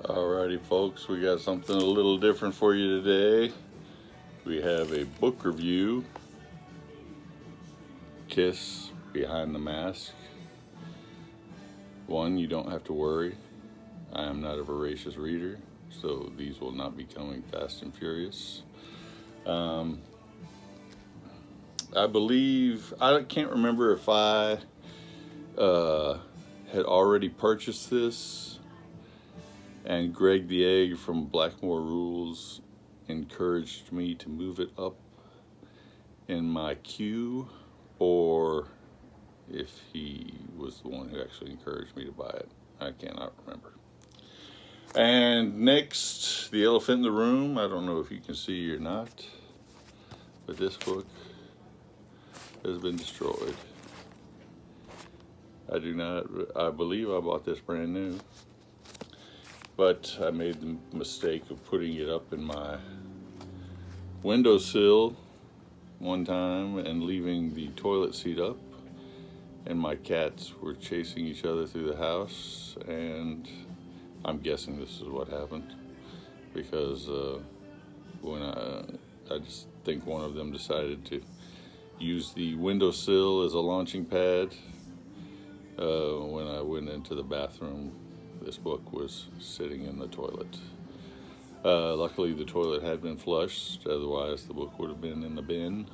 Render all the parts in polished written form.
Alrighty, folks, we got something a little different for you today. We have a book review, Kiss Behind the Mask. One, you don't have to worry. I am not a voracious reader, so these will not be coming fast and furious. I believe, I can't remember if I had already purchased this, and Greg the Egg from Blackmore Rules encouraged me to move it up in my queue, or if he was the one who actually encouraged me to buy it. I cannot remember. And next, The Elephant in the Room. I don't know if you can see or not, but this book has been destroyed. I believe I bought this brand new, but I made the mistake of putting it up in my windowsill one time and leaving the toilet seat up, and my cats were chasing each other through the house, and I'm guessing this is what happened, because when I just think one of them decided to use the windowsill as a launching pad. When I went into the bathroom, this book was sitting in the toilet. Luckily, the toilet had been flushed, otherwise the book would have been in the bin.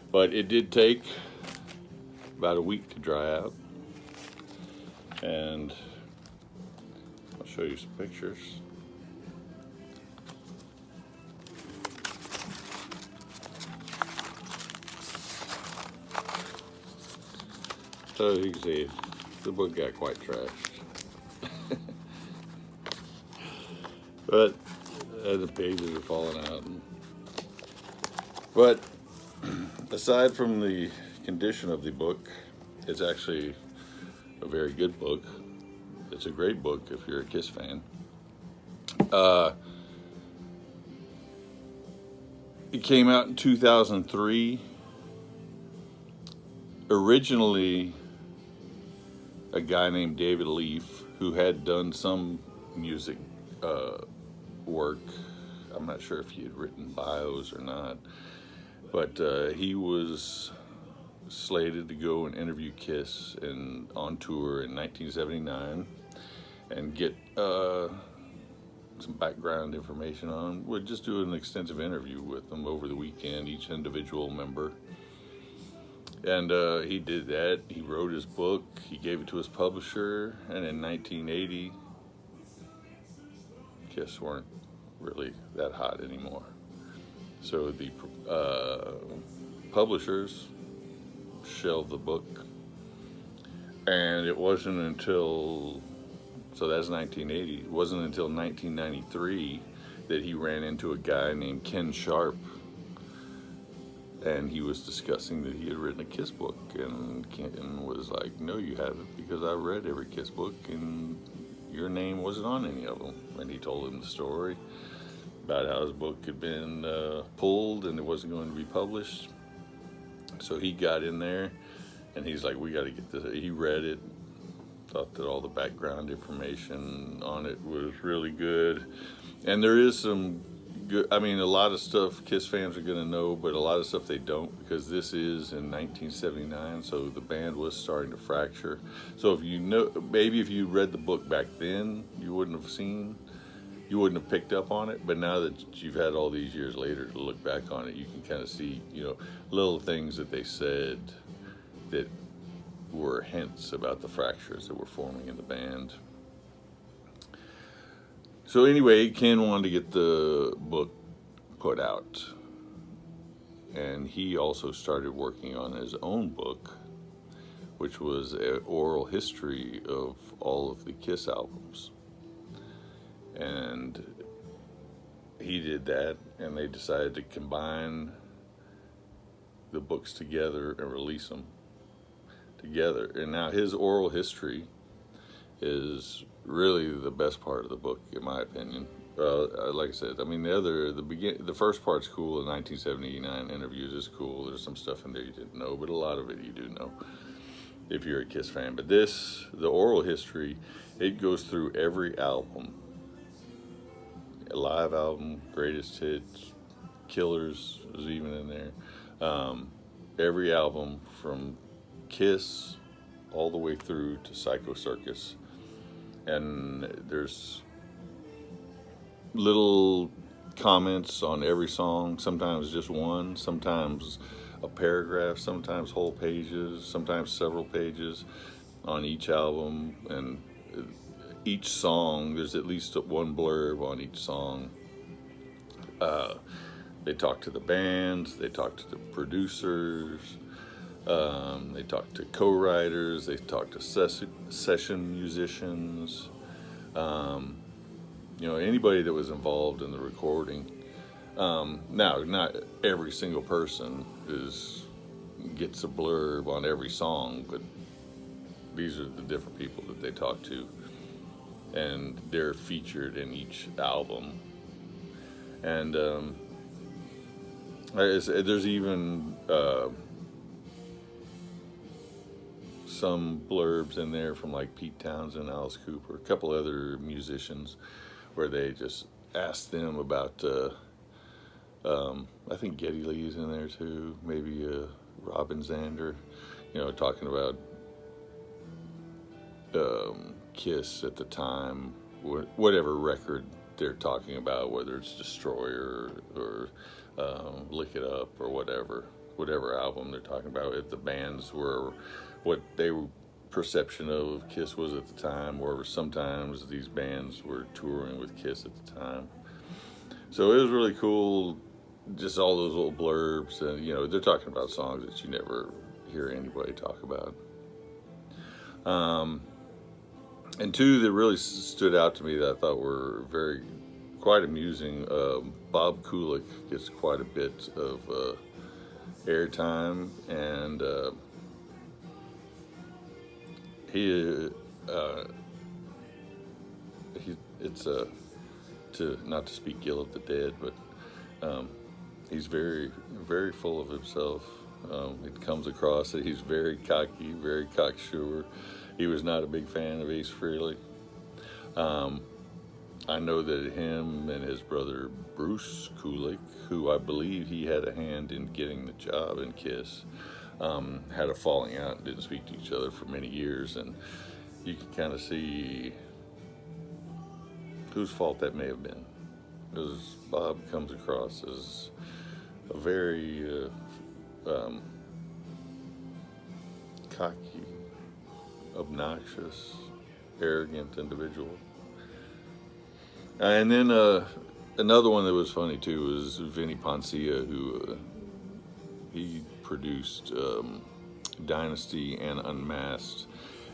But it did take about a week to dry out. And I'll show you some pictures. So you can see the book got quite trashed. But the pages are falling out. But aside from the condition of the book, it's actually a very good book. It's a great book if you're a Kiss fan. It came out in 2003. Originally, a guy named David Leaf, who had done some music work. I'm not sure if he had written bios or not, but he was slated to go and interview Kiss on tour in 1979 and get some background information on them. We'd just do an extensive interview with them over the weekend, each individual member. And he did that. He wrote his book. He gave it to his publisher. And in 1980, Kiss weren't really that hot anymore. So the publishers shelved the book. And it wasn't until, so that's 1980, it wasn't until 1993 that he ran into a guy named Ken Sharp. And he was discussing that he had written a Kiss book, and Kenton was like, "No, you haven't, because I read every Kiss book, and your name wasn't on any of them." And he told him the story about how his book had been pulled and it wasn't going to be published. So he got in there, and he's like, "We got to get this." He read it, thought that all the background information on it was really good, and there is some good, I mean, a lot of stuff Kiss fans are going to know, but a lot of stuff they don't, because this is in 1979, so the band was starting to fracture. So if you know, maybe if you read the book back then, you wouldn't have picked up on it, but now that you've had all these years later to look back on it, you can kind of see, little things that they said that were hints about the fractures that were forming in the band. So anyway, Ken wanted to get the book put out, and he also started working on his own book, which was an oral history of all of the Kiss albums. And he did that, and they decided to combine the books together and release them together. And now his oral history is really the best part of the book, in my opinion. Like I said, I mean, the first part's cool. The 1979 interviews is cool. There's some stuff in there you didn't know, but a lot of it you do know if you're a Kiss fan. But the oral history, it goes through every album live album, greatest hits, Killers was even in there. Every album from Kiss all the way through to Psycho Circus. And there's little comments on every song, sometimes just one, sometimes a paragraph, sometimes whole pages, sometimes several pages on each album. And each song, there's at least one blurb on each song. They talk to the band, they talk to the producers, they talk to co-writers, they talk to session musicians, anybody that was involved in the recording. Now, not every single person gets a blurb on every song, but these are the different people that they talk to, and they're featured in each album. And there's even some blurbs in there from like Pete Townsend, Alice Cooper, a couple other musicians, where they just asked them about, I think Geddy Lee's in there too, maybe Robin Zander, talking about Kiss at the time, whatever record they're talking about, whether it's Destroyer or Lick It Up or whatever album they're talking about, if the bands were what their perception of Kiss was at the time, or sometimes these bands were touring with Kiss at the time. So it was really cool, just all those little blurbs, and they're talking about songs that you never hear anybody talk about. And two that really stood out to me that I thought were quite amusing. Bob Kulick gets quite a bit of airtime, and it's not to speak ill of the dead, but he's very, very full of himself. It comes across that he's very cocky, very cocksure. He was not a big fan of Ace Frehley. I know that him and his brother Bruce Kulick, who I believe he had a hand in getting the job in Kiss, had a falling out and didn't speak to each other for many years, and you can kind of see whose fault that may have been, because Bob comes across as a very cocky, obnoxious, arrogant individual. And then another one that was funny too was Vinnie Poncia, who he produced Dynasty and Unmasked,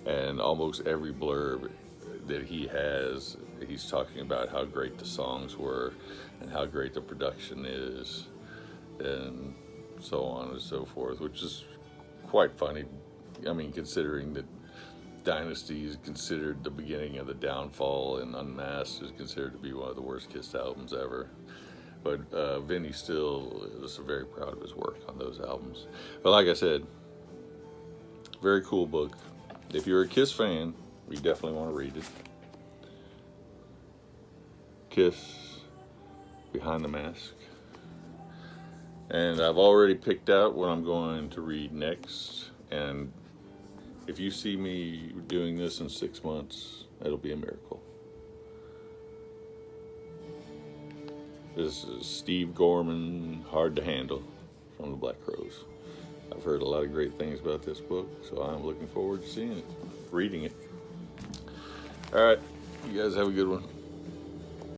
and almost every blurb that he has, he's talking about how great the songs were and how great the production is, and so on and so forth, which is quite funny. I mean, considering that Dynasty is considered the beginning of the downfall, and Unmasked is considered to be one of the worst Kiss albums ever. But Vinny still is very proud of his work on those albums. But like I said, very cool book. If you're a Kiss fan, we definitely want to read it. Kiss Behind the Mask. And I've already picked out what I'm going to read next. And if you see me doing this in 6 months, it'll be a miracle. This is Steve Gorman, Hard to Handle, from the Black Crowes. I've heard a lot of great things about this book, so I'm looking forward to seeing it, reading it. All right, you guys have a good one.